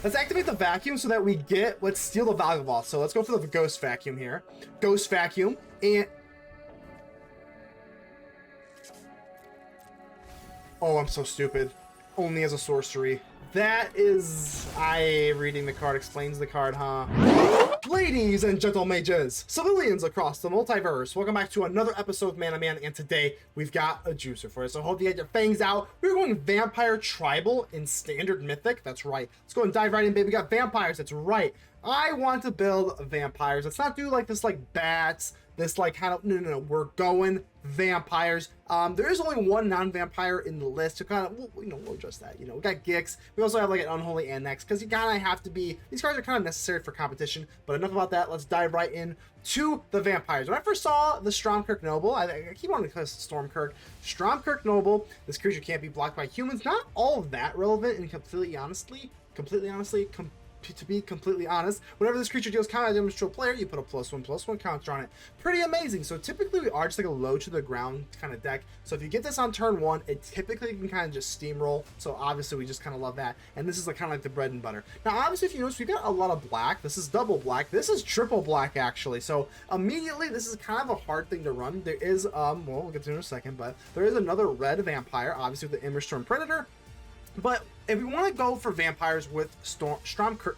Let's activate the vacuum so that we get, let's steal the Yawgmoth. So let's go for the ghost vacuum here. Ghost vacuum, and oh, I'm so stupid. Only as a sorcery. That is... reading the card explains the card, huh? Ladies and gentle mages, civilians across the multiverse, welcome back to another episode of Man to Man, and today we've got a juicer for you. So I hope you get your fangs out. We're going Vampire Tribal in Standard Mythic. That's right. Let's go and dive right in, baby. We got vampires. That's right. I want to build vampires. Let's not do like this like bats, this like kind of, no, we're going vampires. There is only one non-vampire in the list, so kind of, we'll adjust that. We got Gix. We also have like an Unholy Annex, because you kind of have to be, these cards are kind of necessary for competition. But enough about that. Let's dive right in to the vampires. When I first saw the Stromkirk Noble, I keep wanting to call this Stromkirk Noble. This creature can't be blocked by humans. Not all of that relevant, and completely honestly, to be completely honest, whenever this creature deals combat damage to a player, you put a +1/+1 counter on it. Pretty amazing. So typically we are just like a low to the ground kind of deck. So if you get this on turn 1, it typically can kind of just steamroll. So obviously we just kind of love that. And this is like kind of like the bread and butter. Now obviously if you notice, we've got a lot of black. This is double black. This is triple black actually. So immediately this is kind of a hard thing to run. There is, well, we'll get to it in a second, but there is another red vampire, obviously with the Immersturm Predator. But if we want to go for vampires with Stromkirk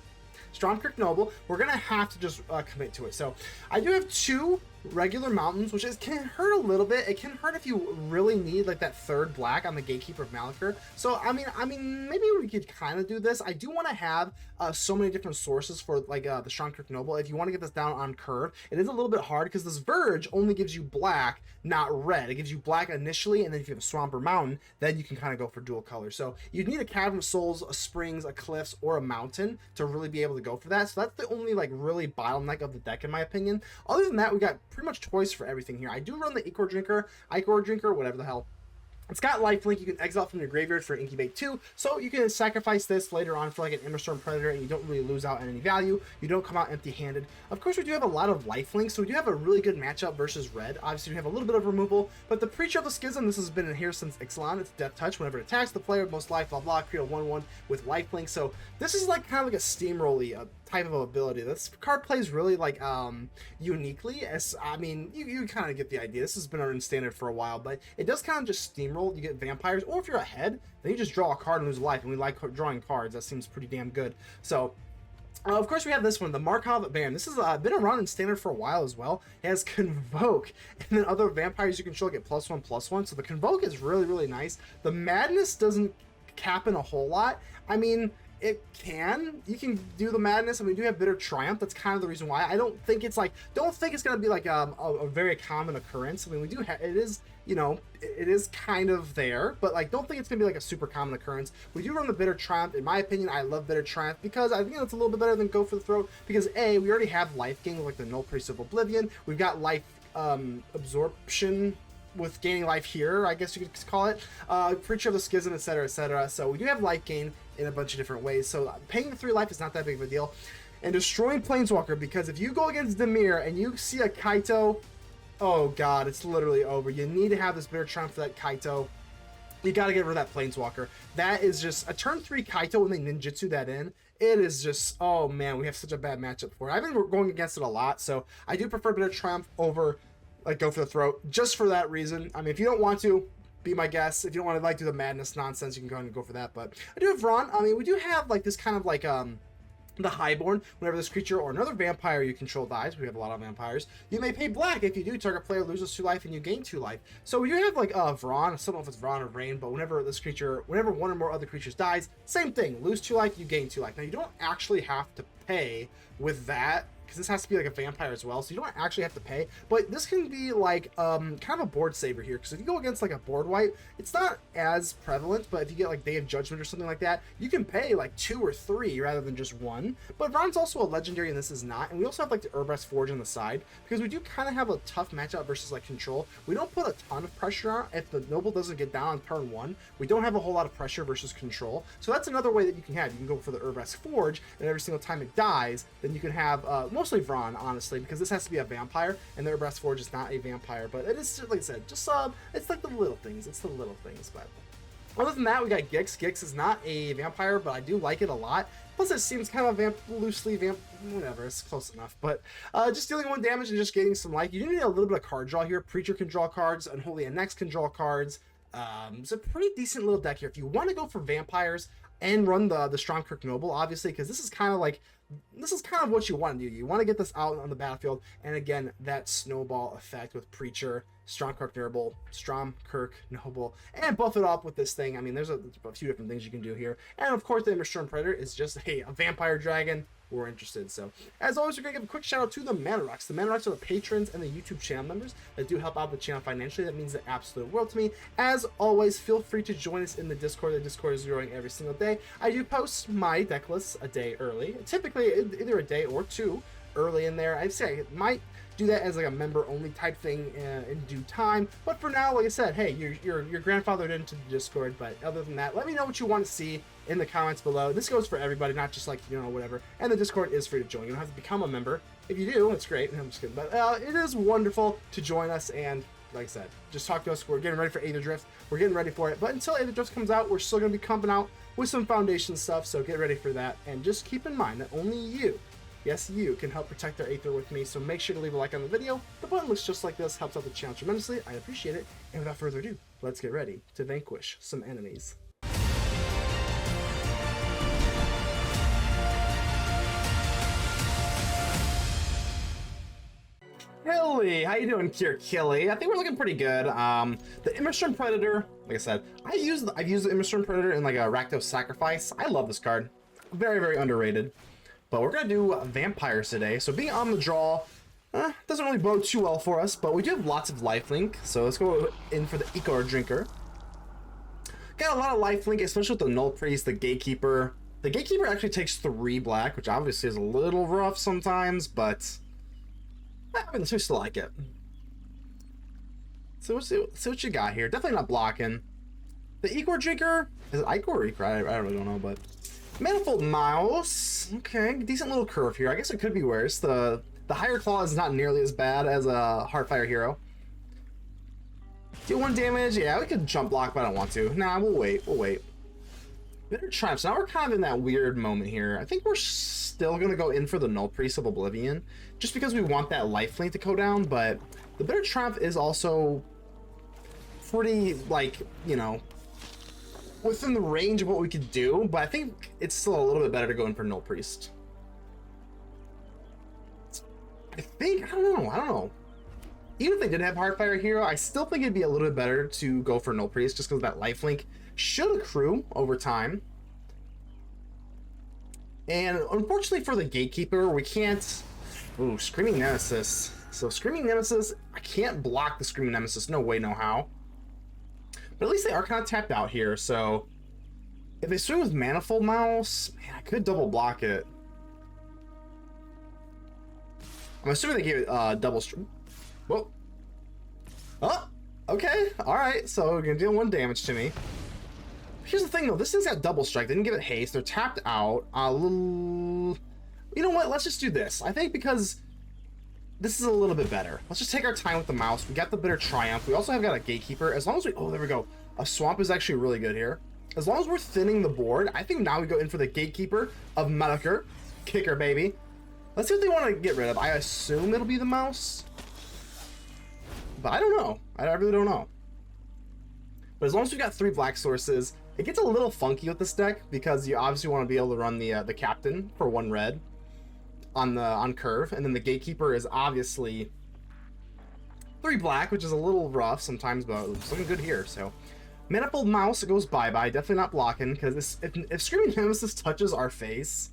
Noble, we're gonna have to just commit to it. So I do have 2 regular mountains, which can hurt a little bit. It can hurt if you really need like that third black on the Gatekeeper of Malakir. So I mean maybe we could kind of do this. I do want to have so many different sources for like the Stromkirk Noble. If you want to get this down on curve, it is a little bit hard because this Verge only gives you black, not red. It gives you black initially, and then if you have a swamp or mountain, then you can kind of go for dual color. So you need a Cavern of Souls, a Springs, a Cliffs, or a mountain to really be able to go for that. So that's the only like really bottleneck of the deck in my opinion. Other than that, we got pretty much choice for everything here. I do run the Ichor Drinker, whatever the hell. It's got lifelink. You can exile from your graveyard for Incubate 2, so you can sacrifice this later on for like an Immersturm Predator, and you don't really lose out on any value. You don't come out empty-handed. Of course, we do have a lot of lifelink, so we do have a really good matchup versus red. Obviously, we have a little bit of removal, but the Preacher of the Schism, this has been in here since Ixalan. It's Death Touch. Whenever it attacks the player, most life, blah, blah, create a 1/1 with lifelink. So this is like kind of like a steamroll-y type of ability. This card plays really like uniquely, as I mean you kind of get the idea. This has been in standard for a while, but it does kind of just steamroll. You get vampires, or if you're ahead, then you just draw a card and lose life, and we like drawing cards. That seems pretty damn good. So of course we have this one, the Markov Baron. This has been around in standard for a while as well. It has Convoke, and then other vampires you control get +1/+1. So the Convoke is really nice. The Madness doesn't cap in a whole lot. I mean, you can do the Madness, and we do have Bitter Triumph. That's kind of the reason why. I don't think it's gonna be like a very common occurrence. I mean, we do have, it is, it is kind of there, but like don't think it's gonna be like a super common occurrence. We do run the Bitter Triumph. In my opinion, I love Bitter Triumph because I think it's a little bit better than Go for the Throat, because A, we already have life gain with like the Nullpriest of Oblivion. We've got life absorption with gaining life here, I guess you could call it, Preacher of the Schism, etc. So we do have life gain in a bunch of different ways, so paying the 3 life is not that big of a deal. And destroying Planeswalker, because if you go against Dimir and you see a Kaito, oh god, it's literally over. You need to have this Bitter Triumph for that Kaito. You gotta get rid of that Planeswalker. That is just a turn 3 Kaito when they ninjutsu that in. It is just, oh man, we have such a bad matchup for it. I've been going against it a lot, so I do prefer Bitter Triumph over like Go for the Throat, just for that reason. I mean, if you don't want to, be my guest. If you don't want to like do the madness nonsense, you can go ahead and go for that. But I do have Vraan. I mean, we do have like this kind of like the Highborn. Whenever this creature or another vampire you control dies, we have a lot of vampires, you may pay black. If you do, target player loses 2 life and you gain 2 life. So we do have like Vraan. I still don't know if it's Vraan or Rain, but whenever one or more other creatures dies, same thing. Lose 2 life, you gain 2 life. Now you don't actually have to pay with that, because this has to be like a vampire as well, so you don't actually have to pay, but this can be like kind of a board saver here, because if you go against like a board wipe, it's not as prevalent, but if you get like Day of Judgment or something like that, you can pay like 2 or 3 rather than just 1. But Vraan's also a legendary and this is not, and we also have like the Urabrask Forge on the side, because we do kind of have a tough matchup versus like control. We don't put a ton of pressure on if the Noble doesn't get down on turn 1. We don't have a whole lot of pressure versus control, so that's another way that you can have. You can go for the Urabrask Forge, and every single time it dies, then you can have mostly Vraan, honestly, because this has to be a vampire, and the Urabrask Forge is not a vampire, but it is, like I said, just it's like the little things. It's the little things. But other than that, we got Gix. Gix is not a vampire, but I do like it a lot. Plus, it seems kind of loosely whatever, it's close enough. But just dealing 1 damage and just getting some life. You do need a little bit of card draw here. Preacher can draw cards. Unholy Annex can draw cards. It's a pretty decent little deck here. If you want to go for vampires and run the Stromkirk Noble, obviously, because this is kind of what you want to do. You want to get this out on the battlefield, and again, that snowball effect with Preacher, Stromkirk Noble, and buff it up with this thing. I mean, there's a few different things you can do here. And of course, the Immersturm Predator is just a vampire dragon. We're interested. So, as always, we're going to give a quick shout out to the Mana Rocks. The Mana Rocks are the patrons and the YouTube channel members that do help out the channel financially. That means the absolute world to me. As always, feel free to join us in the Discord. The Discord is growing every single day. I do post my deck lists a day early, typically either a day or 2 early in there. I'd say I might do that as like a member only type thing in due time, but for now, like I said, hey, you're grandfathered into the Discord. But other than that, let me know what you want to see in the comments below. This goes for everybody, not just like, you know, whatever. And the Discord is free to join. You don't have to become a member. If you do, it's great. I'm just kidding, but it is wonderful to join us. And like I said, just talk to us. We're getting ready for Aether Drift. We're getting ready for it, but until Aether Drift comes out, we're still going to be coming out with some foundation stuff, so get ready for that. And just keep in mind that only you, yes, you can help protect our Aether with me, so make sure to leave a like on the video. The button looks just like this, helps out the channel tremendously. I appreciate it. And without further ado, let's get ready to vanquish some enemies. Killy, how you doing here, Killy? I think we're looking pretty good. The Immersturm Predator, like I said, I've used the Immersturm Predator in like a Rakdos Sacrifice. I love this card. Very, very underrated. But we're gonna do vampires today. So being on the draw doesn't really bode too well for us, but we do have lots of lifelink. So let's go in for the Ichor Drinker. Got a lot of lifelink, especially with the Nullpriest, the Gatekeeper. The Gatekeeper actually takes 3 black, which obviously is a little rough sometimes, but I mean, we still like it. So let's see what you got here. Definitely not blocking. The Ichor Drinker, is it Ichor or Ichor? I really don't know, but Manifold Mouse. Okay, decent little curve here. I guess it could be worse. The higher claw is not nearly as bad as a Heartfire Hero. Deal 1 damage. Yeah, we could jump block, but I don't want to. Nah, we'll wait. We'll wait. Bitter Triumph. So now we're kind of in that weird moment here. I think we're still going to go in for the Nullpriest of Oblivion, just because we want that lifelink to go down, but the Bitter Triumph is also pretty, like, you know, within the range of what we could do, but I think it's still a little bit better to go in for Nullpriest. I don't know. Even if they did have Heartfire Hero, I still think it'd be a little bit better to go for Nullpriest, just because that lifelink should accrue over time. And unfortunately for the Gatekeeper, we can't... Ooh, Screaming Nemesis. So Screaming Nemesis, I can't block the Screaming Nemesis, no way, no how. But at least they are kind of tapped out here, so if they swing with Manifold Mouse, man, I could double block it. I'm assuming they gave it double Whoa. Oh, okay, alright, so we're gonna deal 1 damage to me. Here's the thing though, this thing's got double strike. They didn't give it haste, they're tapped out. You know what, let's just do this. I think because this is a little bit better. Let's just take our time with the mouse. We got the Bitter Triumph. We also have got a Gatekeeper. As long as we... Oh, there we go. A Swamp is actually really good here. As long as we're thinning the board, I think now we go in for the Gatekeeper of Malakir. Kicker, baby. Let's see what they want to get rid of. I assume it'll be the mouse. But I don't know. I really don't know. But as long as we've got 3 black sources, it gets a little funky with this deck because you obviously want to be able to run the Captain for 1 red. On curve, and then the Gatekeeper is obviously 3 black, which is a little rough sometimes, but it's looking good here. So Manifold Mouse goes bye-bye, definitely not blocking, because if Screaming Nemesis touches our face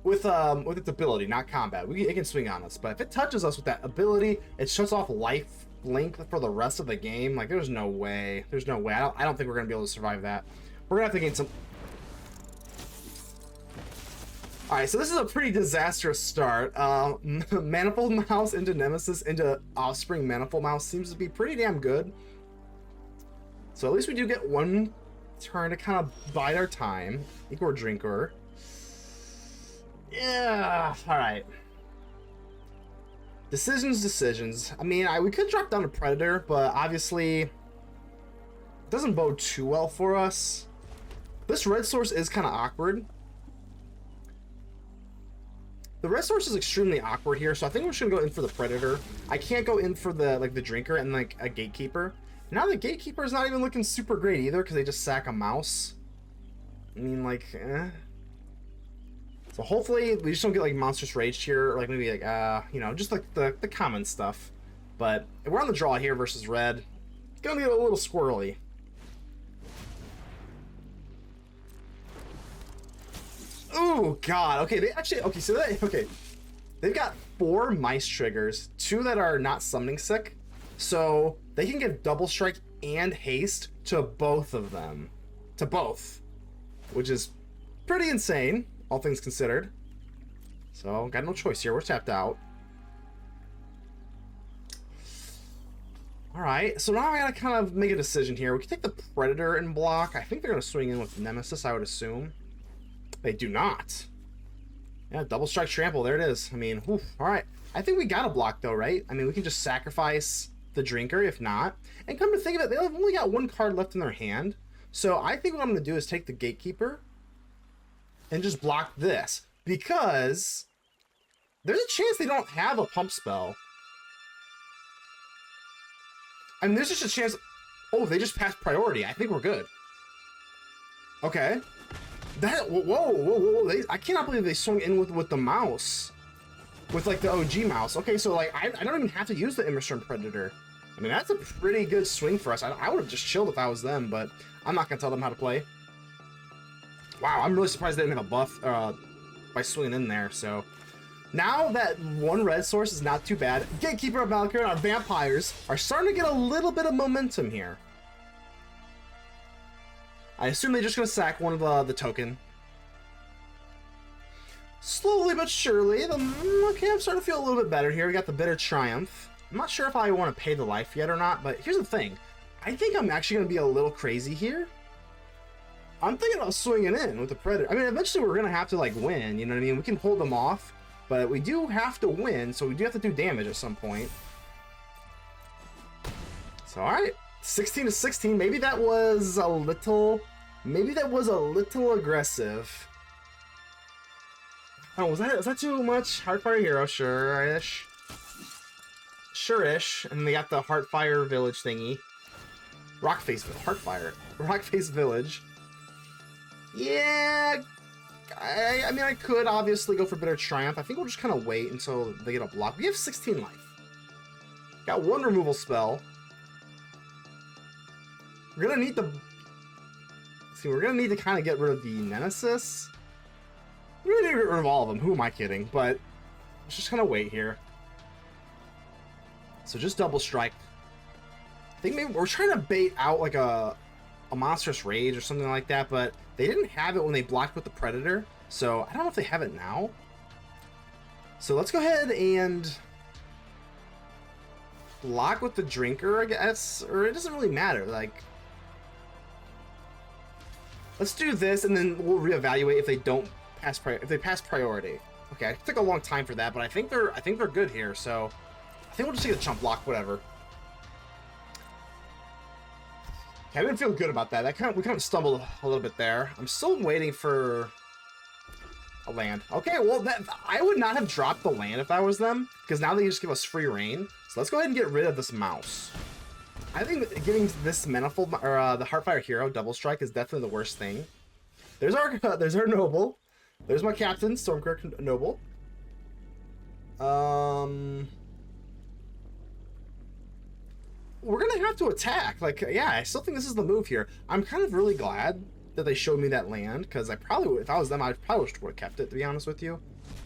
with its ability, not combat, it can swing on us, but if it touches us with that ability, it shuts off life link for the rest of the game. Like, there's no way. I don't think we're gonna be able to survive that. We're gonna have to gain some... Alright, so this is a pretty disastrous start. Manifold Mouse into Nemesis into Offspring Manifold Mouse seems to be pretty damn good. So at least we do get 1 turn to kind of bide our time. Ichor Drinker. Yeah, alright. Decisions. I mean, we could drop down to Predator, but obviously it doesn't bode too well for us. This red source is kind of awkward. The red source is extremely awkward here, so I think we're just gonna go in for the Predator. I can't go in for the the Drinker and like a Gatekeeper. Now the Gatekeeper is not even looking super great either because they just sack a mouse. I mean, like, So hopefully we just don't get like Monstrous Rage here, or like maybe like you know, just like the common stuff. But we're on the draw here versus red. It's gonna get a little squirrely. Oh god. Okay, they actually they've got 4 mice triggers, 2 that are not summoning sick, so they can give double strike and haste to both of them, which is pretty insane, all things considered. So got no choice here. We're tapped out. All right, so now I gotta kind of make a decision here. We can take the Predator and block. I think they're gonna swing in with Nemesis, I would assume. They do not. Yeah, double strike trample. There it is. I mean, whew, all right. I think we got a block though, right? I mean, we can just sacrifice the Drinker if not. And come to think of it, they've only got 1 card left in their hand. So I think what I'm going to do is take the Gatekeeper and just block this, because there's a chance they don't have a pump spell. I mean, there's just a chance. Oh, they just passed priority. I think we're good. Okay. Whoa. I cannot believe they swung in with the mouse. With like the OG mouse. Okay, so like I don't even have to use the Immersturm Predator. I mean, that's a pretty good swing for us. I would have just chilled if I was them, but I'm not gonna tell them how to play. Wow, I'm really surprised they didn't have a buff by swinging in there. So now that 1 red source is not too bad, Gatekeeper of Malakir and our vampires are starting to get a little bit of momentum here. I assume they're just going to sack one of the token. Slowly but surely. Okay, I'm starting to feel a little bit better here. We got the Bitter Triumph. I'm not sure if I want to pay the life yet or not, but here's the thing. I think I'm actually going to be a little crazy here. I'm thinking about swinging in with the Predator. I mean, eventually we're going to have to, like, win. You know what I mean? We can hold them off, but we do have to win, so we do have to do damage at some point. So, alright. 16 to 16. Maybe that was a little aggressive. Oh, was that too much? Heartfire Hero, sure-ish. Sure-ish. And they got the Heartfire Village thingy. Rockface Village. Yeah, I mean, I could obviously go for Bitter Triumph. I think we'll just kind of wait until they get a block. We have 16 life. Got 1 removal spell. We're gonna need we're gonna need to kind of get rid of the Nemesis. We're gonna need to get rid of all of them. Who am I kidding? But let's just kind of wait here. So just double strike. I think maybe we're trying to bait out like a Monstrous Rage or something like that, but they didn't have it when they blocked with the Predator, so I don't know if they have it now. So let's go ahead and block with the Drinker, I guess, or it doesn't really matter. Like, let's do this, and then we'll reevaluate if they don't pass pass priority. Okay, it took a long time for that, but I think they're good here. So I think we'll just take a chump block, whatever. Okay, I didn't feel good about that. We kind of stumbled a little bit there. I'm still waiting for a land. Okay, well, I would not have dropped the land if I was them, because now they just give us free reign. So let's go ahead and get rid of this mouse. I think that getting this Manifold, or the Heartfire Hero double strike is definitely the worst thing. There's our Noble. There's my captain, Stromkirk Noble. We're gonna have to attack. Like, yeah, I still think this is the move here. I'm kind of really glad that they showed me that land, because I probably, if I was them, I probably would have kept it, to be honest with you,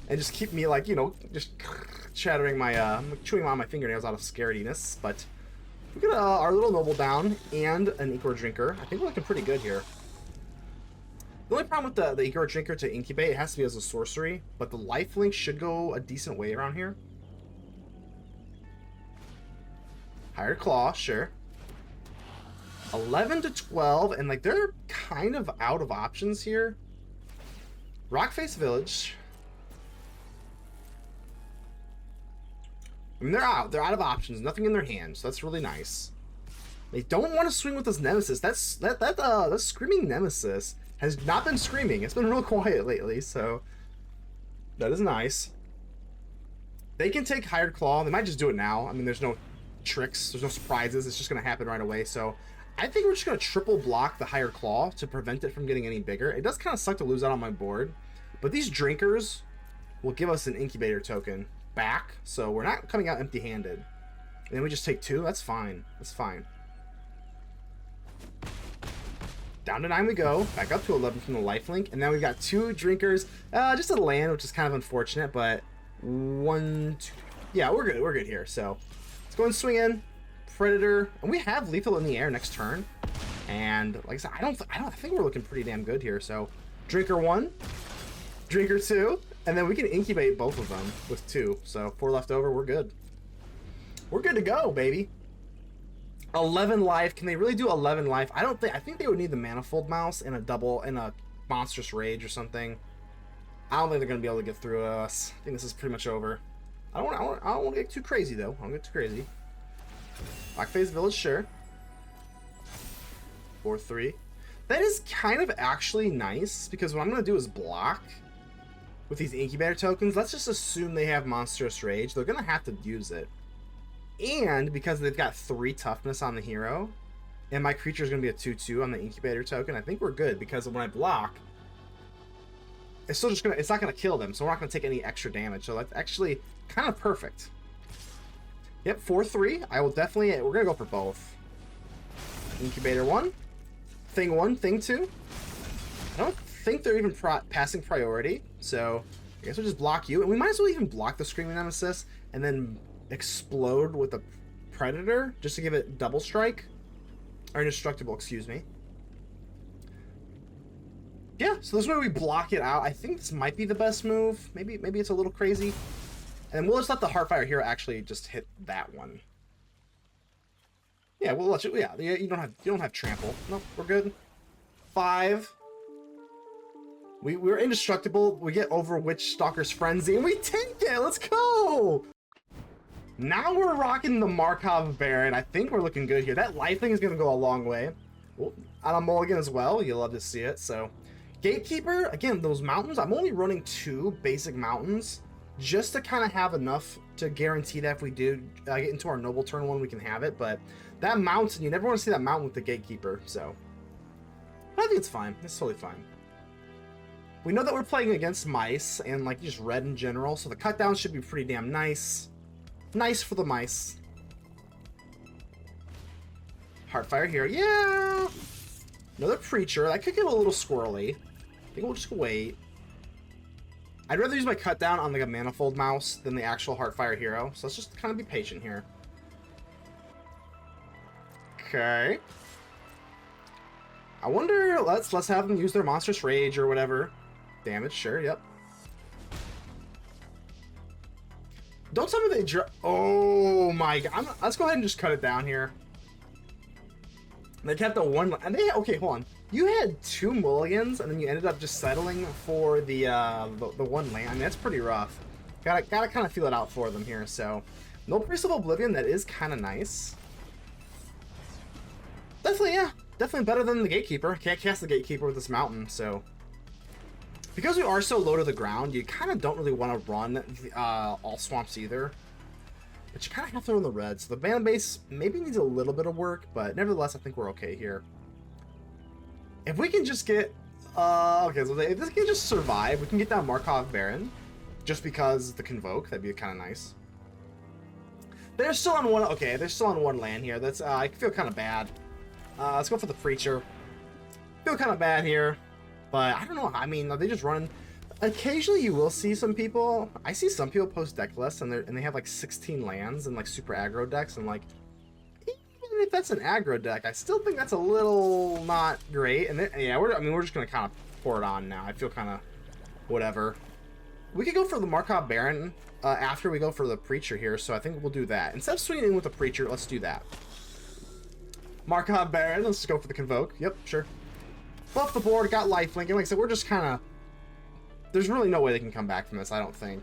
and just keep me, like, you know, just chattering my, chewing on my fingernails out of scarediness. But we got our little Noble down and an Ichor Drinker. I think we're looking pretty good here. The only problem with the Ichor Drinker to incubate, it has to be as a sorcery, but the lifelink should go a decent way around here. Higher Claw, sure. 11 to 12, and like they're kind of out of options here. Rockface Village. I mean, they're out of options, nothing in their hands, so that's really nice. They don't want to swing with this Nemesis. That Screaming Nemesis has not been screaming. It's been real quiet lately, so that is nice. They can take Hired Claw. They might just do it now. I mean, there's no tricks. There's no surprises. It's just going to happen right away. So I think we're just going to triple block the Hired Claw to prevent it from getting any bigger. It does kind of suck to lose out on my board. But these Drinkers will give us an Incubator token back. So we're not coming out empty-handed. And then we just take 2. That's fine. That's fine. Down to 9 we go. Back up to 11 from the lifelink. And then we've got 2 Drinkers. Just a land, which is kind of unfortunate. But 1, 2... Yeah, we're good. We're good here. So let's go and swing in. Predator. And we have lethal in the air next turn. And like I said, I think we're looking pretty damn good here. So Drinker 1. Drinker 2. And then we can incubate both of them with 2. So 4 left over. We're good. We're good to go, baby. 11 life. Can they really do 11 life? I think they would need the Manifold Mouse and a Monstrous Rage or something. I don't think they're gonna be able to get through us. I think this is pretty much over. I don't want to get too crazy though. I don't get too crazy. Blackface Village, sure. 4-3. That is kind of actually nice because what I'm gonna do is block with these Incubator tokens. Let's just assume they have Monstrous Rage. They're gonna have to use it. And because they've got 3 toughness on the hero, and my creature is going to be a 2/2 on the Incubator token, I think we're good because when I block, it's still just gonna, it's not going to kill them, so we're not going to take any extra damage. So that's actually kind of perfect. Yep, 4-3. I will definitely, we're going to go for both. Incubator 1, Thing 2. I don't think they're even passing priority, so I guess we'll just block you, and we might as well even block the Screaming Nemesis and then explode with a Predator just to give it double strike or indestructible, excuse me. Yeah, so this way we block it out. I think this might be the best move. Maybe it's a little crazy, and we'll just let the Heartfire hero actually just hit that one. Yeah, we'll let you. Yeah, you don't have trample. Nope, we're good. 5. We're indestructible. We get over Witch Stalker's Frenzy and we take it. Let's go. Now we're rocking the Markov Baron. I think we're looking good here. That life thing is going to go a long way. Well, on a mulligan as well. You'll love to see it. So, Gatekeeper, again, those mountains, I'm only running 2 basic mountains just to kind of have enough to guarantee that if we do get into our Noble turn 1, we can have it. But that mountain, you never want to see that mountain with the Gatekeeper. So, I think it's fine. It's totally fine. We know that we're playing against mice and like just red in general. So, the cutdown should be pretty damn nice. Nice for the mice. Heartfire here. Yeah! Another Preacher. That could get a little squirrely. I think we'll just wait. I'd rather use my cut down on like a Manifold Mouse than the actual Heartfire hero. So let's just kind of be patient here. Okay. I wonder, let's have them use their Monstrous Rage or whatever. Damage, sure, yep. Don't tell me they oh my god. Let's go ahead and just cut it down here. They kept the one, and they, okay, hold on. You had 2 mulligans, and then you ended up just settling for the one land. I mean, that's pretty rough. Gotta kind of feel it out for them here. So, Nullpriest of Oblivion, that is kind of nice. Definitely, yeah, definitely better than the Gatekeeper. Can't cast the Gatekeeper with this mountain, so. Because we are so low to the ground, you kind of don't really want to run all swamps either. But you kind of have to run the red. So the mana base maybe needs a little bit of work, but nevertheless, I think we're okay here. If we can just get... okay, so if this can just survive, we can get down Markov Baron. Just because the Convoke, that'd be kind of nice. They're still on one... Okay, they're still on 1 land here. That's I feel kind of bad. Let's go for the Preacher. Feel kind of bad here. But I don't know. I mean, are they just running? Occasionally, you will see some people. I see some people post deck lists, and they have like 16 lands and like super aggro decks. And like, even if that's an aggro deck, I still think that's a little not great. And yeah, we're just gonna kind of pour it on now. I feel kind of whatever. We could go for the Markov Baron after we go for the Preacher here. So I think we'll do that instead of swinging in with the Preacher. Let's do that. Markov Baron. Let's just go for the Convoke. Yep, sure. Buff the board, got lifelink, and like I said, we're just kind of... There's really no way they can come back from this, I don't think.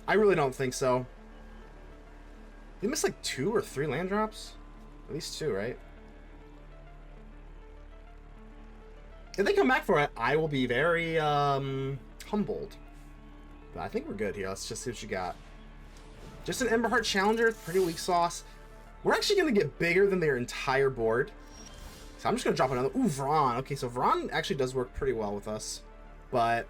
I really don't think so. They missed like 2 or 3 land drops? At least 2, right? If they come back for it, I will be very humbled. But I think we're good here. Let's just see what you got. Just an Emberheart Challenger, pretty weak sauce. We're actually going to get bigger than their entire board. So I'm just going to drop another. Ooh, Vraan. Okay, so Vraan actually does work pretty well with us. But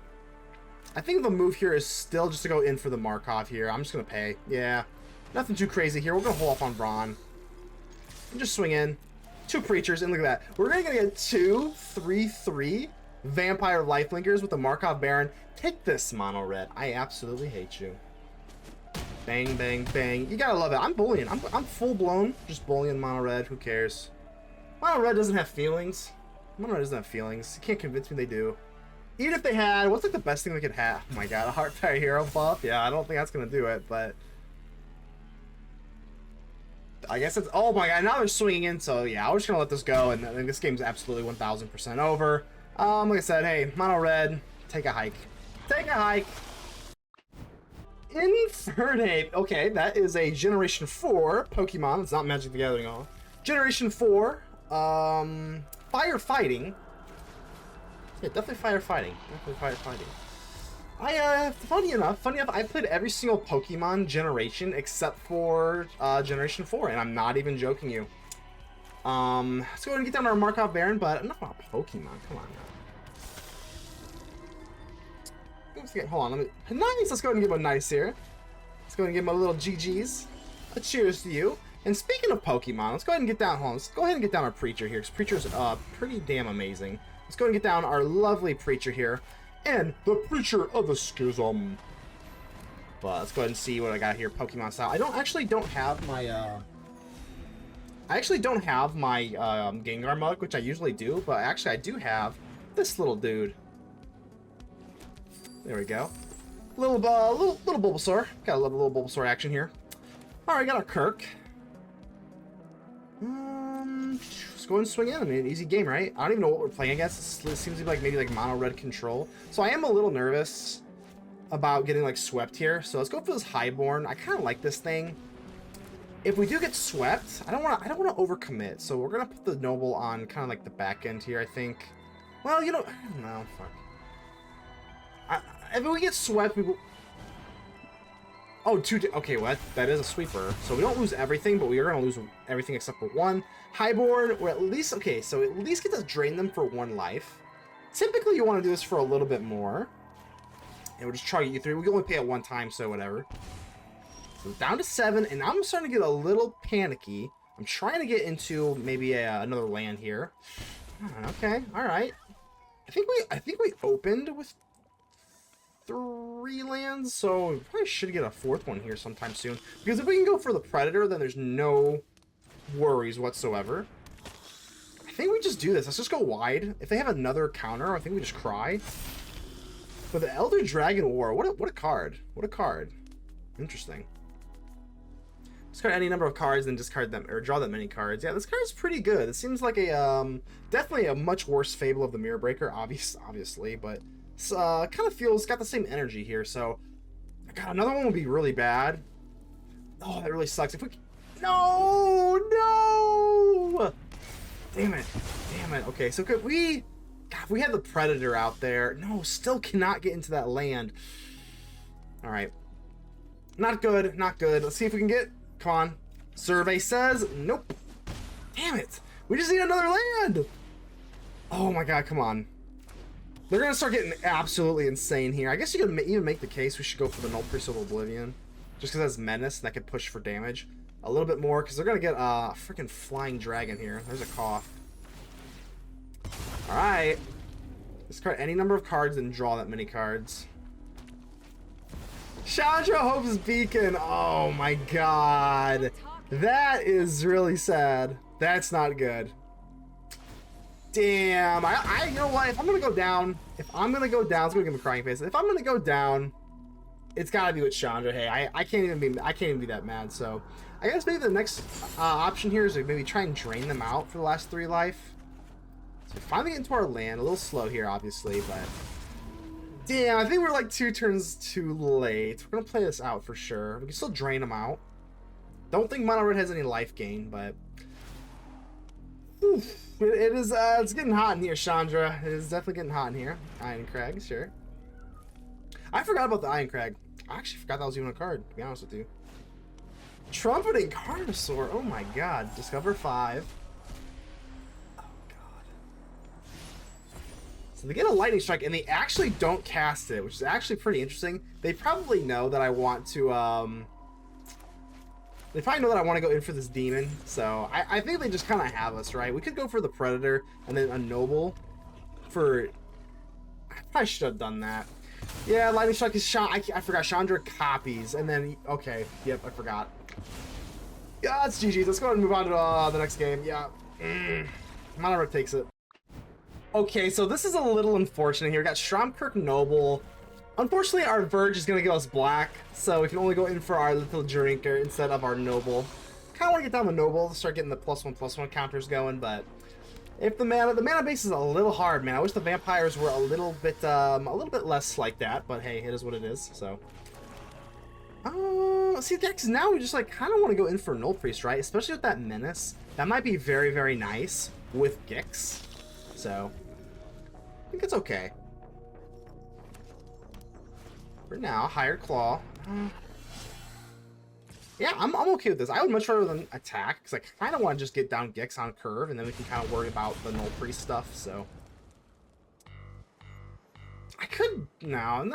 I think the move here is still just to go in for the Markov here. I'm just going to pay. Yeah, nothing too crazy here. We're going to hold off on Vraan. And just swing in. 2 Preachers, and look at that. We're going to get 2, 3, 3 Vampire Lifelinkers with the Markov Baron. Take this, Mono Red. I absolutely hate you. Bang, bang, bang. You gotta love it. I'm bullying. I'm full blown just bullying Mono Red. Who cares? Mono Red doesn't have feelings. Mono Red doesn't have feelings. You can't convince me they do. Even if they had, what's like the best thing they could have? Oh my god, a Heartfire Hero buff? Yeah, I don't think that's gonna do it, but I guess it's. Oh my god, now they're swinging in, so yeah, I was just gonna let this go, and then this game's absolutely 1000% over. Like I said, hey, Mono Red, take a hike. Take a hike. Infernape. Okay, that is a Generation 4 Pokemon. It's not Magic the Gathering at all. Generation 4. Firefighting. Yeah, definitely firefighting. Definitely firefighting. Funny enough, I played every single Pokemon generation except for Generation 4, and I'm not even joking you. Let's go ahead and get down our Markov Baron, but enough about Pokemon. Come on now. Hold on, nice. Let's go ahead and give him a nice here. Let's go ahead and give him a little GG's. A cheers to you. And speaking of Pokemon, let's go ahead and get down. Hold on, let's go ahead and get down our Preacher here, because Preacher's pretty damn amazing. Let's go ahead and get down our lovely Preacher here, and the Preacher of the Schism. But let's go ahead and see what I got here, Pokemon style. I actually don't have my Gengar mug, which I usually do, but actually I do have this little dude. There we go. Little Bulbasaur. Gotta love a little Bulbasaur action here. Alright, got our Kirk. Let's go ahead and swing in. I mean, an easy game, right? I don't even know what we're playing against. This seems to be like maybe like mono red control. So I am a little nervous about getting like swept here. So let's go for this Highborn. I kind of like this thing. If we do get swept, I don't want to overcommit. So we're gonna put the Noble on kind of like the back end here, I think. Well, you know, I don't know. Fuck. If we get swept, we will. Oh, okay, well, that is a sweeper. So we don't lose everything, but we are going to lose everything except for 1. Highborn, or at least, okay, so at least get to drain them for 1 life. Typically, you want to do this for a little bit more. And we'll just try to get you through. We can only pay it 1 time, so whatever. So down to 7, and I'm starting to get a little panicky. I'm trying to get into maybe another land here. Okay, all right. I think we opened with 3 lands, so we probably should get a 4th one here sometime soon. Because if we can go for the Predator, then there's no worries whatsoever. I think we just do this. Let's just go wide. If they have another counter, I think we just cry. But the Elder Dragon War, what a card. What a card. Interesting. Discard any number of cards and discard them, or draw that many cards. Yeah, this card is pretty good. It seems like a definitely a much worse Fable of the Mirror Breaker, obviously, but kind of feels got the same energy here. So, God, another one would be really bad. Oh, that really sucks. If we no, damn it. Okay, so could we? God, if we had the Predator out there. No, still cannot get into that land. All right, not good. Let's see if we can get. Come on. Survey says nope. Damn it. We just need another land. Oh my God, come on. They're going to start getting absolutely insane here. I guess you could even make the case we should go for the Nullpriest of Oblivion. Just because that's Menace and that could push for damage. A little bit more, because they're going to get a freaking Flying Dragon here. There's a cough. Alright. Discard any number of cards and draw that many cards. Chandra Hope's Beacon. Oh my God. That is really sad. That's not good. Damn. You know what? If I'm gonna go down, let's go give him a crying face. If I'm gonna go down, it's gotta be with Chandra. Hey, I can't even be that mad. So I guess maybe the next option here is to maybe try and drain them out for the last 3 life. So finally get into our land. A little slow here, obviously, but damn, I think we're like 2 turns too late. We're gonna play this out for sure. We can still drain them out. Don't think Mono Red has any life gain, but it's getting hot in here, Chandra. It is definitely getting hot in here. Iron Crag, sure. I forgot about the Iron Crag. I actually forgot that was even a card, to be honest with you. Trumpeting Carnosaur. Oh my god. Discover 5. Oh god. So they get a lightning strike and they actually don't cast it, which is actually pretty interesting. They probably know that I want to they probably know that I want to go in for this demon, so I think they just kind of have us, right? We could go for the Predator and then a Noble for... I probably should have done that. Yeah, Lightning Strike is I forgot. Chandra copies, and then... Okay, yep, I forgot. Yeah, it's GG. Let's go ahead and move on to the next game. Yeah. Monored takes it. Okay, so this is a little unfortunate here. We got Stromkirk Noble. Unfortunately, our Verge is going to give us black, so we can only go in for our little Drinker instead of our Noble. Kind of want to get down the Noble to start getting the +1/+1 counters going, but if the mana base is a little hard, man. I wish the vampires were a little bit less like that, but hey, it is what it is. So, see, Dex, now we just like kind of want to go in for Nullpriest, right? Especially with that Menace, that might be very, very nice with Gix. So, I think it's okay. For now, higher claw. Yeah, I'm okay with this. I would much rather than attack, because I kind of want to just get down Gix on curve, and then we can kind of worry about the Nullpriest stuff, so. I could... No,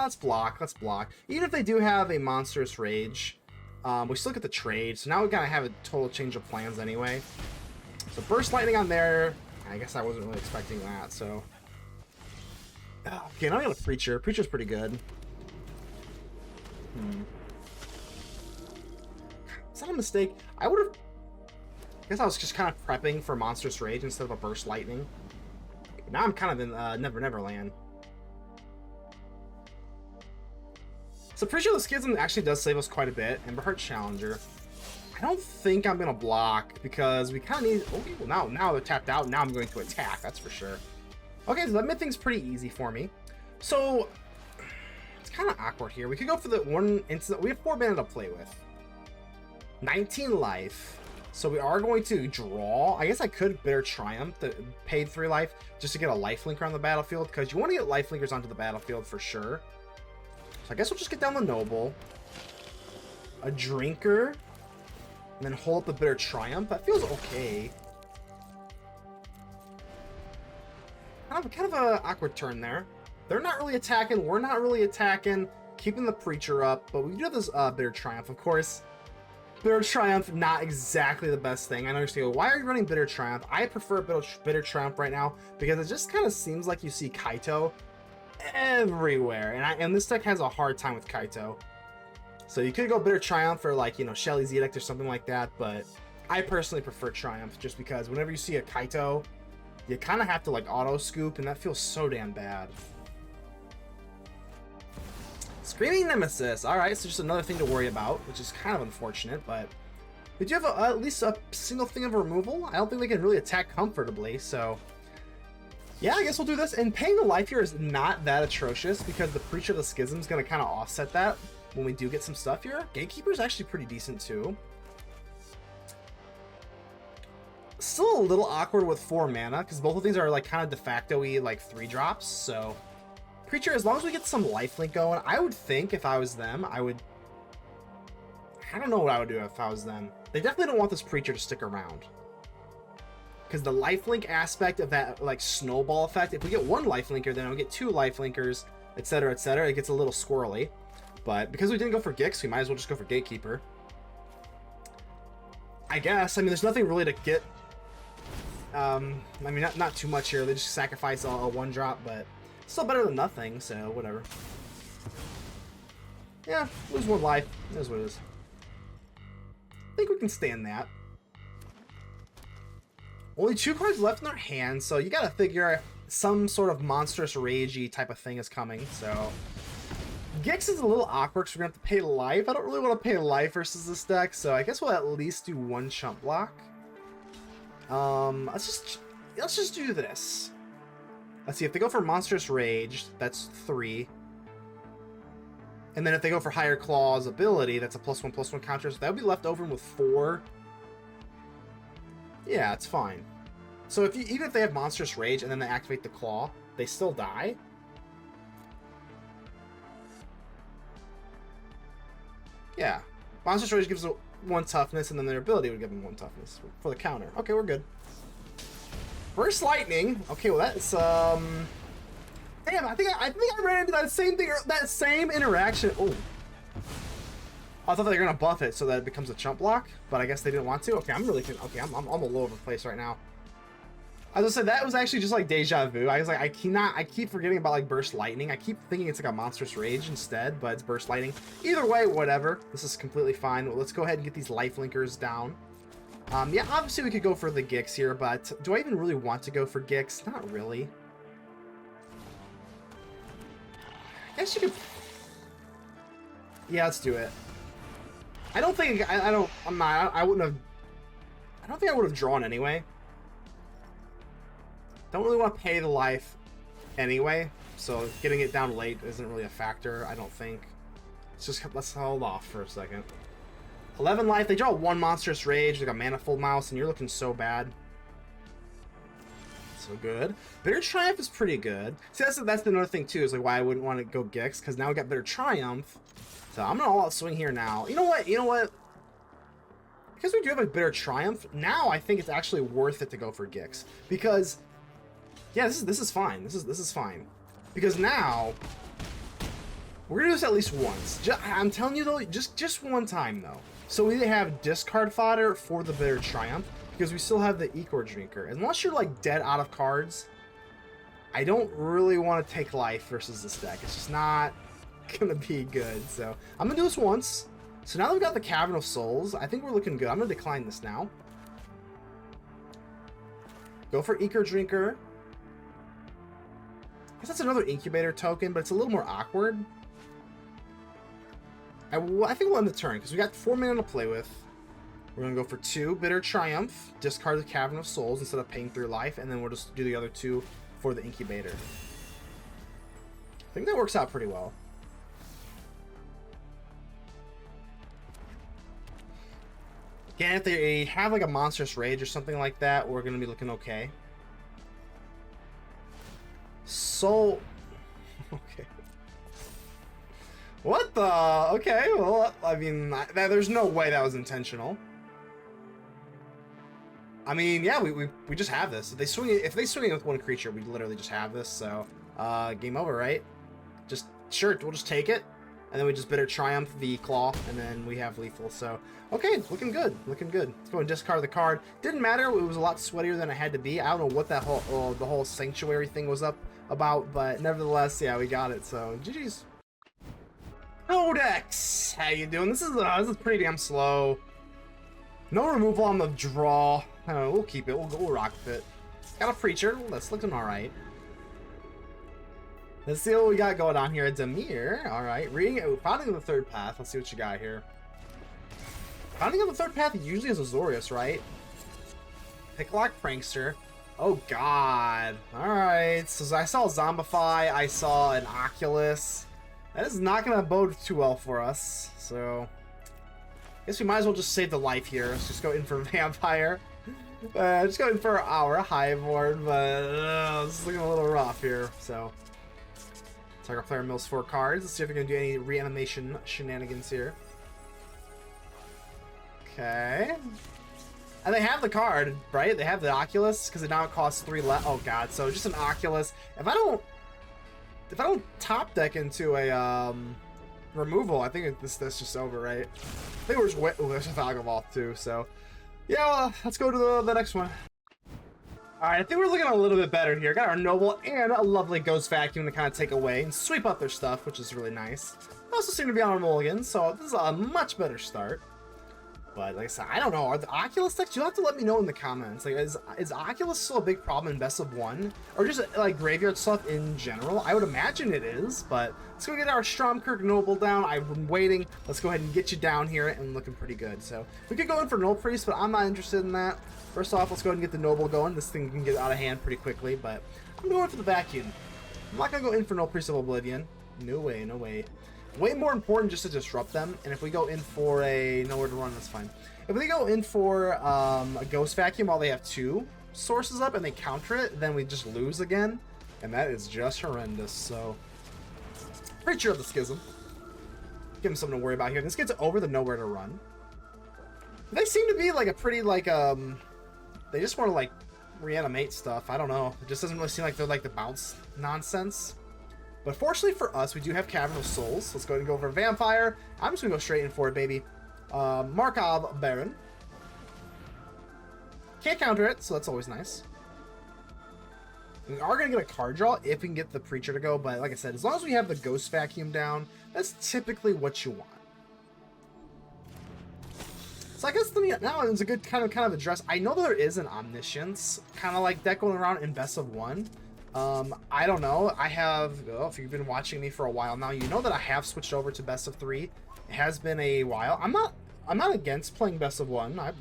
let's block, let's block. Even if they do have a Monstrous Rage, we still get the trade, so now we kind of have a total change of plans anyway. So Burst Lightning on there. I guess I wasn't really expecting that, so... Okay, now we got a Preacher. Preacher's pretty good. Is that a mistake? I would have... I guess I was just kind of prepping for Monstrous Rage instead of a Burst Lightning. Now I'm kind of in Never Never Land. So pretty sure the Schism actually does save us quite a bit. Emberheart Challenger. I don't think I'm going to block because we kind of need... Okay, well now they're tapped out. Now I'm going to attack, that's for sure. Okay, so that mid thing's pretty easy for me. So, it's kind of awkward here. We could go for the one instant. We have 4 mana to play with. 19 life. So we are going to draw. I guess I could Bitter Triumph, the paid 3 life, just to get a lifelinker on the battlefield, because you want to get lifelinkers onto the battlefield for sure. So I guess we'll just get down the Noble. A Drinker. And then hold up the Bitter Triumph. That feels okay. Kind of a awkward turn there. They're not really attacking. We're not really attacking. Keeping the Preacher up. But we do have this Bitter Triumph, of course. Bitter Triumph, not exactly the best thing. I know you're saying, why are you running Bitter Triumph? I prefer Bitter Triumph right now because it just kind of seems like you see Kaito everywhere. And this deck has a hard time with Kaito. So you could go Bitter Triumph for like, you know, Shelly's Edict or something like that. But I personally prefer Triumph just because whenever you see a Kaito, you kind of have to like auto scoop, and that feels so damn bad. Screaming Nemesis. All right, so just another thing to worry about, which is kind of unfortunate, but we do have at least a single thing of removal. I don't think they can really attack comfortably, so yeah, I guess we'll do this. And paying the life here is not that atrocious because the Preacher of the Schism is going to kind of offset that when we do get some stuff here. Gatekeeper is actually pretty decent too. Still a little awkward with 4 mana because both of these are like kind of de facto-y like 3 drops. So Preacher, as long as we get some lifelink going, I would think if I was them, I don't know what I would do if I was them. They definitely don't want this Preacher to stick around because the lifelink aspect of that like snowball effect. If we get 1 lifelinker, then we get 2 lifelinkers, etc., etc. It gets a little squirrely. But because we didn't go for Gix, we might as well just go for Gatekeeper. I guess. I mean, there's nothing really to get. I mean, not too much here. They just sacrifice a 1-drop, but still better than nothing, so whatever. Yeah, lose 1 life. That is what it is. I think we can stand that. Only 2 cards left in our hand, so you gotta figure some sort of monstrous ragey type of thing is coming, so... Gix is a little awkward because we're gonna have to pay life. I don't really want to pay life versus this deck, so I guess we'll at least do 1 chump block. Let's just do this. Let's see, if they go for Monstrous Rage, that's 3. And then if they go for Higher Claw's ability, that's a +1/+1 counter, so that would be left over with 4. Yeah, it's fine. So even if they have Monstrous Rage and then they activate the Claw, they still die. Yeah. Monstrous Rage gives it 1 toughness, and then their ability would give them 1 toughness for the counter. Okay, we're good. Burst Lightning. Okay, well that's damn. I think I ran into that same thing, that same interaction. Oh, I thought they were gonna buff it so that it becomes a chump block, but I guess they didn't want to. Okay, I'm all over the place right now. As I said, that was actually just like deja vu. I was like, I keep forgetting about like Burst Lightning. I keep thinking it's like a Monstrous Rage instead, but it's Burst Lightning. Either way, whatever. This is completely fine. Well, let's go ahead and get these life linkers down. Yeah, obviously we could go for the Gix here, but do I even really want to go for Gix? Not really. I guess you could. Yeah, let's do it. I don't think I don't think I would have drawn anyway. Don't really want to pay the life anyway, so getting it down late isn't really a factor, I don't think. Let's hold off for a second. 11 life, they draw 1 Monstrous Rage, like a Manifold Mouse, and you're looking so bad. So good. Bitter Triumph is pretty good. See, that's another thing too, is like why I wouldn't want to go Gix, because now we got Bitter Triumph. So I'm gonna all out swing here now. You know what? Because we do have a Bitter Triumph, now I think it's actually worth it to go for Gix. Because yeah, this is fine. This is fine. Because now we're gonna do this at least once. I'm telling you though, just one time though. So we have discard fodder for the Bitter Triumph because we still have the Ichor Drinker. Unless you're like dead out of cards, I don't really want to take life versus this deck. It's just not gonna be good. So I'm gonna do this once. So now that we've got the Cavern of Souls, I think we're looking good. I'm gonna decline this now. Go for Ichor Drinker. I guess that's another incubator token, but it's a little more awkward. I think we'll end the turn because we got 4 mana to play with. We're gonna go for 2 Bitter Triumph, discard the Cavern of Souls instead of paying 3 life, and then we'll just do the other 2 for the incubator. I think that works out pretty well. Again, if they have like a Monstrous Rage or something like that, we're gonna be looking okay. So, okay. What the? Okay, well, I mean, there's no way that was intentional. I mean, yeah, we just have this. If they swing it with 1 creature, we literally just have this. So, game over, right? Sure, we'll just take it, and then we just Bitter Triumph the Claw, and then we have lethal. So, okay, looking good, looking good. Let's go and discard the card. Didn't matter. It was a lot sweatier than it had to be. I don't know what that the whole Sanctuary thing was up about, but nevertheless, yeah, we got it. So, GG's. Codex, how you doing? This is pretty damn slow. No removal on the draw. We'll keep it. We'll rock with it. Got a Preacher. That's looking all right. Let's see what we got going on here. Demir. All right. Founding of the Third Path. Let's see what you got here. Founding of the Third Path usually is Azorius, right? Picklock Prankster. Oh God. All right. So I saw Zombify. I saw an Oculus. That is not going to bode too well for us, so I guess we might as well just save the life here. Let's just go in for Vampire. Just go in for our Highborn, but this is looking a little rough here, so. Target player mills 4 cards. Let's see if we can do any reanimation shenanigans here. Okay. And they have the card, right? They have the Oculus, because it now costs 3 less. Oh God, so just an Oculus. If I don't top deck into a removal, I think that's just over, right? I think we're just wait. Oh, there's a Yawgmoth too. So yeah, well, let's go to the next one. All right, I think we're looking a little bit better here. Got our Noble and a lovely Ghost Vacuum to kind of take away and sweep up their stuff, which is really nice. Also seem to be on a mulligan, so this is a much better start. But like I said, I don't know. Are the Oculus decks? You'll have to let me know in the comments. Like, is Oculus still a big problem in Best of 1, or just like graveyard stuff in general? I would imagine it is. But let's go get our Stromkirk Noble down. I've been waiting. Let's go ahead and get you down here and looking pretty good. So we could go in for Nullpriest, but I'm not interested in that. First off, let's go ahead and get the Noble going. This thing can get out of hand pretty quickly. But I'm going for the Vacuum. I'm not gonna go in for Nullpriest of Oblivion. No way, no way. Way more important just to disrupt them, and if we go in for a nowhere to run, that's fine. If we go in for a Ghost Vacuum while they have 2 sources up and they counter it, then we just lose again, and that is just horrendous. So, Preacher of the Schism. Give him something to worry about here. This gets over the nowhere to run. They seem to be like a pretty like they just want to like reanimate stuff. I don't know. It just doesn't really seem like they're like the bounce nonsense. But fortunately for us, we do have Cavern of Souls. Let's go ahead and go for Vampire. I'm just gonna go straight in for it, baby. Markov Baron. Can't counter it, so that's always nice. We are going to get a card draw if we can get the Preacher to go, but like I said, as long as we have the Ghost Vacuum down, that's typically what you want. So I guess now is a good kind of address. I know there is an Omniscience kind of like deck going around in Best of 1. I don't know. I have, if you've been watching me for a while now, you know that I have switched over to Best of 3. It has been a while. I'm not against playing Best of 1. I'm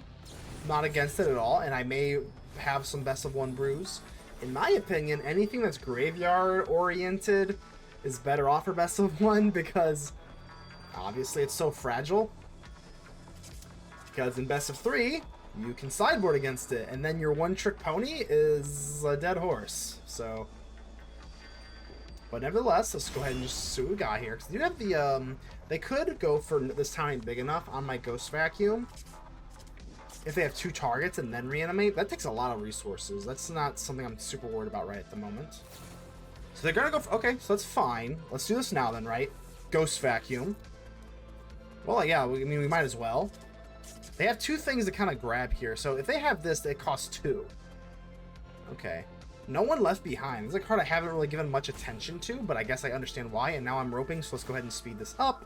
not against it at all, and I may have some Best of 1 brews. In my opinion, anything that's graveyard oriented is better off for Best of 1 because obviously it's so fragile. Because in Best of 3, you can sideboard against it, and then your one-trick pony is a dead horse. So, but nevertheless, let's go ahead and just see what we got here. Because you have the they could go for this time big enough on my Ghost Vacuum. If they have 2 targets and then reanimate, that takes a lot of resources. That's not something I'm super worried about right at the moment. So they're gonna go for, okay, so that's fine. Let's do this now then, right? Ghost Vacuum. Well, yeah, I mean, we might as well. They have 2 things to kind of grab here. So if they have this, it costs 2. Okay. No One Left Behind. This is a card I haven't really given much attention to, but I guess I understand why, and now I'm roping, so let's go ahead and speed this up.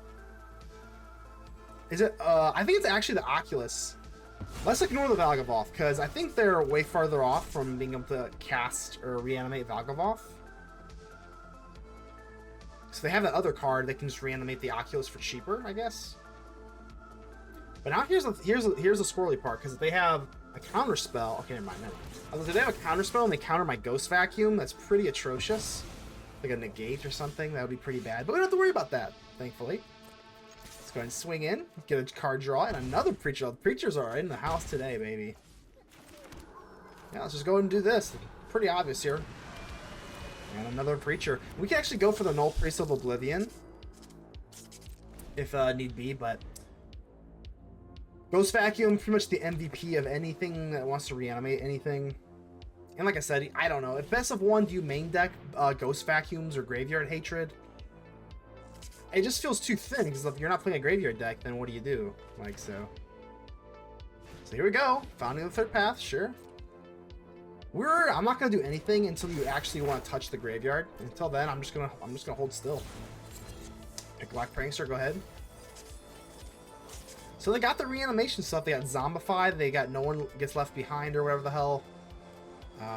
Is it, I think it's actually the Oculus. Let's ignore the Valgavoth, because I think they're way farther off from being able to cast or reanimate Valgavoth. So they have that other card, they can just reanimate the Oculus for cheaper, I guess. But now here's the squirrely part, because if they have a counter spell, okay, never mind. If they have a counter spell and they counter my Ghost Vacuum, that's pretty atrocious. Like a negate or something, that would be pretty bad. But we don't have to worry about that, thankfully. Let's go ahead and swing in, get a card draw, and another Preacher. The Preachers are in the house today, baby. Yeah, let's just go ahead and do this. Pretty obvious here. And another Preacher. We can actually go for the Nullpriest of Oblivion if need be, but Ghost Vacuum, pretty much the MVP of anything that wants to reanimate anything. And like I said, I don't know. If Best of 1, do you main deck Ghost Vacuums or Graveyard Hatred? It just feels too thin, because if you're not playing a graveyard deck, then what do you do? Like so. So here we go. Founding the Third Path, sure. I'm not gonna do anything until you actually want to touch the graveyard. Until then, I'm just gonna hold still. Pick Black Prankster, go ahead. So they got the reanimation stuff. They got Zombify. They got No One Gets Left Behind or whatever the hell.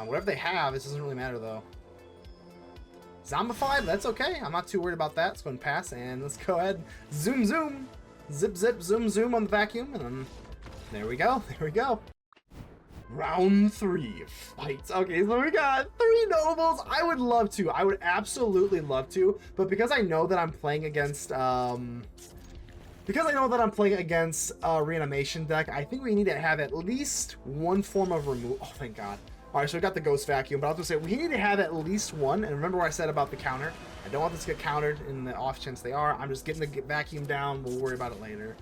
Whatever they have, it doesn't really matter though. Zombify, that's okay. I'm not too worried about that. Let's go and pass, and let's go ahead. Zoom, zoom. Zip, zip, zoom, zoom on the vacuum, and then there we go. There we go. Round 3, fights. Okay, so we got 3 nobles. I would love to. I would absolutely love to, but because I know that I'm playing against a reanimation deck, I think we need to have at least one form of removal. Oh, thank God. All right, so we got the Ghost Vacuum, but I was gonna say we need to have at least one. And remember what I said about the counter? I don't want this to get countered in the off chance they are. I'm just getting the vacuum down. We'll worry about it later.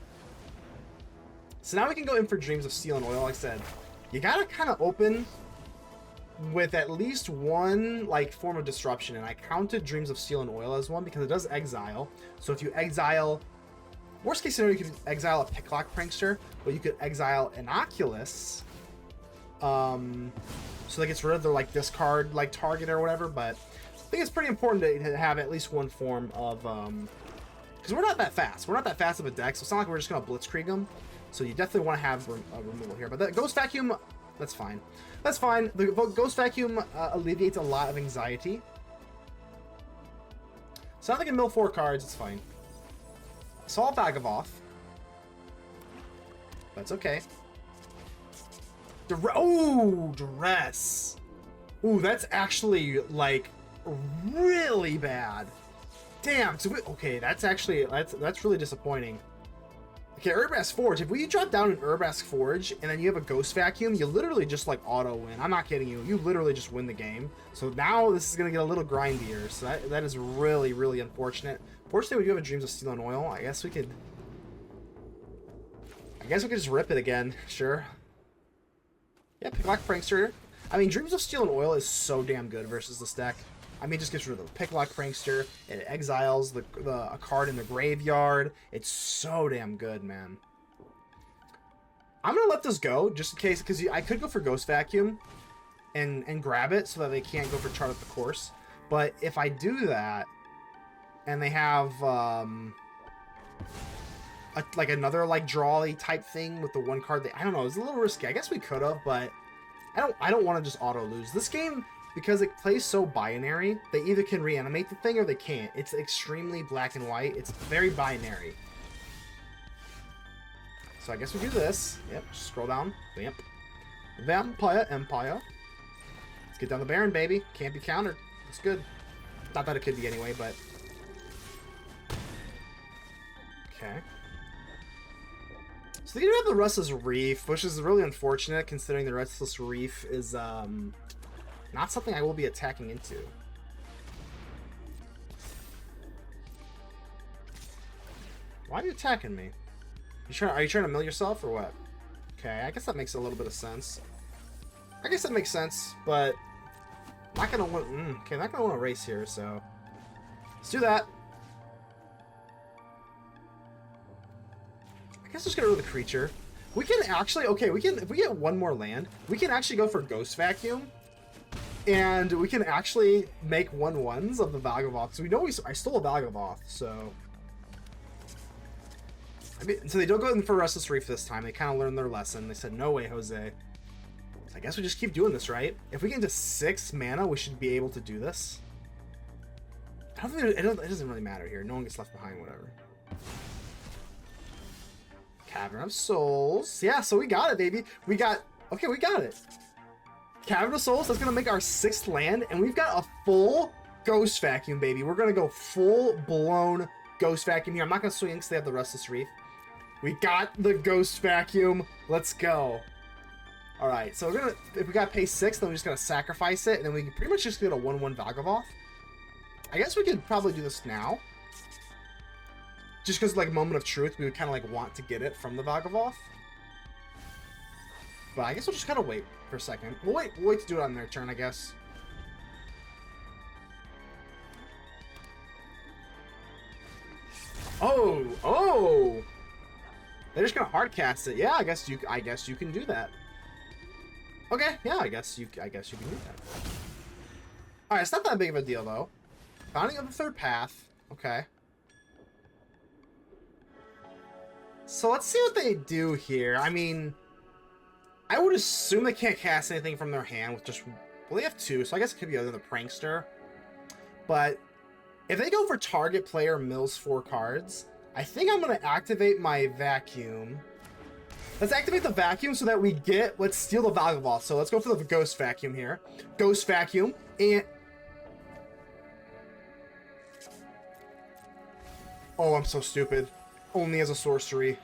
So now we can go in for Dreams of Steel and Oil. Like I said, you gotta kind of open with at least one like form of disruption, and I counted Dreams of Steel and Oil as one because it does exile. So if you exile, worst case scenario, you could exile a Picklock Prankster, but you could exile an Oculus. So that gets rid of their like discard like target or whatever. But I think it's pretty important to have at least one form of because we're not that fast. We're not that fast of a deck, so it's not like we're just gonna blitzkrieg them. So you definitely want to have a removal here. But the Ghost Vacuum, that's fine. That's fine. The Ghost Vacuum alleviates a lot of anxiety. So now they can mill 4 cards. It's fine. Saw Valgavoth. That's okay. Duress. Ooh, that's actually like really bad. Damn. So okay, that's actually that's really disappointing. Okay, Urabrask Forge. If we drop down an Urabrask Forge and then you have a Ghost Vacuum, you literally just like auto win. I'm not kidding you. You literally just win the game. So now this is gonna get a little grindier. So that is really, really unfortunate. Fortunately, we do have a Dreams of Steel and Oil. I guess we could just rip it again. Sure. Yeah, Picklock Prankster. I mean, Dreams of Steel and Oil is so damn good versus this deck. I mean, it just gets rid of the Picklock Prankster. It exiles a card in the graveyard. It's so damn good, man. I'm gonna let this go just in case, because I could go for Ghost Vacuum and grab it so that they can't go for Chart Up the Course. But if I do that, and they have like another like draw-y type thing with the one card, I don't know, it's a little risky. I guess we could have, but I don't want to just auto lose this game because it plays so binary. They either can reanimate the thing or they can't. It's extremely black and white. It's very binary. So I guess we do this. Yep, just scroll down. Vamp. Vampire Empire. Let's get down the Baron, baby. Can't be countered. It's good. Not that it could be anyway, but... Okay. So they do have the Restless Reef, which is really unfortunate considering the Restless Reef is not something I will be attacking into. Why are you attacking me? Are you trying to mill yourself or what? Okay, I guess that makes a little bit of sense. I guess that makes sense, but I'm not gonna want. Okay, I'm not gonna want to race here, so let's do that. I guess just get rid of the creature. We can actually, okay, we can, if we get one more land, we can actually go for Ghost Vacuum, and we can actually make 1/1s of the Yawgmoth. So we know I stole a Yawgmoth, so. I mean, so they don't go in for Restless Reef this time. They kind of learned their lesson. They said, no way, Jose. So I guess we just keep doing this, right? If we get into 6 mana, we should be able to do this. I don't think it doesn't really matter here. No one gets left behind, whatever. Cavern of Souls. Yeah, so we got it, baby. We got it. Cavern of Souls, that's going to make our 6th land, and we've got a full Ghost Vacuum, baby. We're going to go full-blown Ghost Vacuum here. I'm not going to swing because they have the Restless Reef. We got the Ghost Vacuum. Let's go. All right, so if we got to pay 6, then we're just going to sacrifice it, and then we can pretty much just get a 1/1 Yawgmoth. I guess we could probably do this now. Just because, like, moment of truth, we would kind of, like, want to get it from the Yawgmoth. But I guess we'll just kind of wait for a second. We'll wait to do it on their turn, I guess. Oh! They're just gonna hard cast it. Yeah, I guess you can do that. Okay, yeah, I guess you can do that. All right, it's not that big of a deal though. Founding of the Third Path. Okay. So let's see what they do here. I mean, I would assume they can't cast anything from their hand with just... Well, they have 2, so I guess it could be other than the Prankster. But if they go for target player mills 4 cards, I think I'm going to activate my Vacuum. Let's activate the Vacuum so that we get... Let's steal the Yawgmoth. So let's go for the Ghost Vacuum here. Ghost Vacuum. And... Oh, I'm so stupid. Only as a sorcery.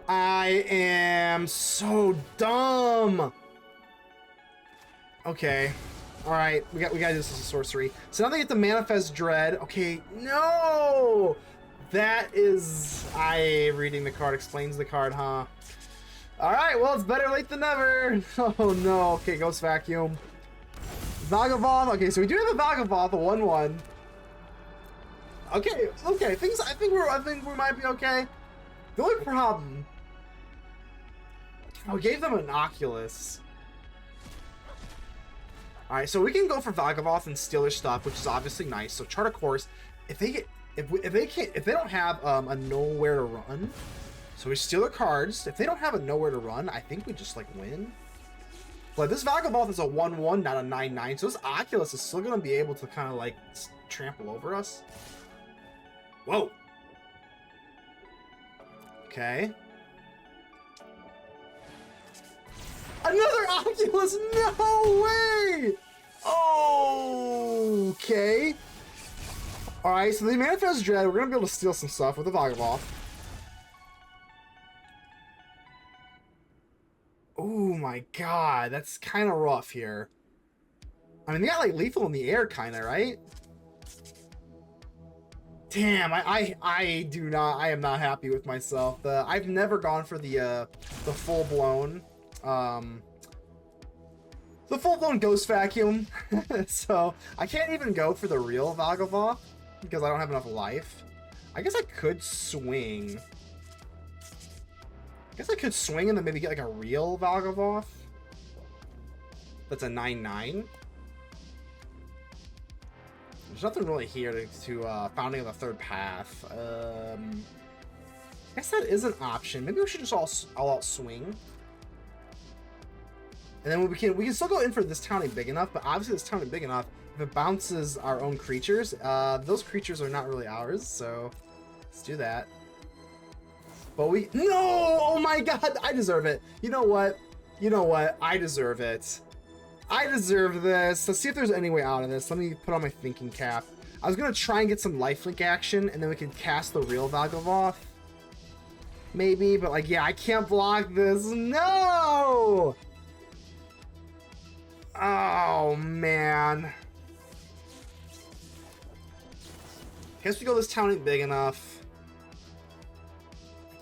I am so dumb. Okay. Alright, we gotta do this as a sorcery. So now they get the Manifest Dread. Okay, no! That is... reading the card explains the card, huh? Alright, well, it's better late than never. Oh no, okay, Ghost Vacuum. Yawgmoth, okay, so we do have a Yawgmoth, a 1/1. Okay, I think we might be okay. The only problem... we gave them an Oculus. Alright, so we can go for Yawgmoth and steal their stuff, which is obviously nice. So Chart a Course. If they don't have a nowhere to run, so we steal their cards. If they don't have a nowhere to run, I think we just like win. But this Yawgmoth is a 1/1, not a 9/9. So this Oculus is still gonna be able to kind of like trample over us. Whoa. Okay. Another Oculus! No way! Okay. Alright, so they Manifest Dread. We're gonna be able to steal some stuff with the Yawgmoth. Oh my god, that's kind of rough here. I mean, they got like lethal in the air, kind of, right? Damn, I do not, I am not happy with myself. I've never gone for the full-blown, Ghost Vacuum, so I can't even go for the real Yawgmoth because I don't have enough life. I guess I could swing. I guess I could swing and then maybe get like a real Yawgmoth. That's a 9/9. There's nothing really here to Founding of the Third Path. I guess that is an option. Maybe we should just all out swing. And then we can still go in for this town ain't big enough, but obviously this town ain't big enough. If it bounces our own creatures, those creatures are not really ours, so let's do that. But no! Oh my god, I deserve it. You know what? I deserve it. I deserve this. Let's see if there's any way out of this. Let me put on my thinking cap. I was gonna try and get some lifelink action, and then we can cast the real Yawgmoth. Maybe, but like, yeah, I can't block this. No! Oh, man. Guess we go this town ain't big enough.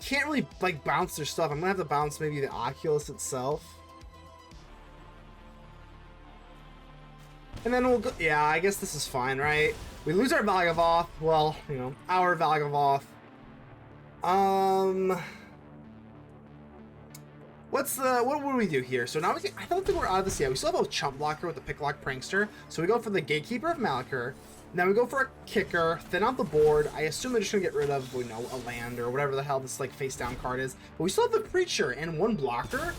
Can't really, like, bounce their stuff. I'm gonna have to bounce maybe the Oculus itself. And then we'll go, yeah, I guess this is fine, right? We lose our Yawgmoth. Well, you know, our Yawgmoth. What would we do here? So now I don't think we're out of this yet. We still have a Chump Blocker with the Picklock Prankster. So we go for the Gatekeeper of Malakir. Now we go for a kicker, thin out the board. I assume they're just gonna get rid of, you know, a land or whatever the hell this like face down card is. But we still have the creature and one blocker.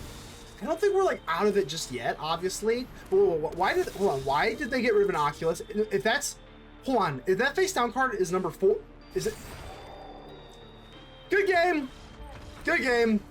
I don't think we're like out of it just yet, obviously. But why did they get rid of an Oculus? If that's, hold on, if that face down card is number 4, is it? Good game. Good game.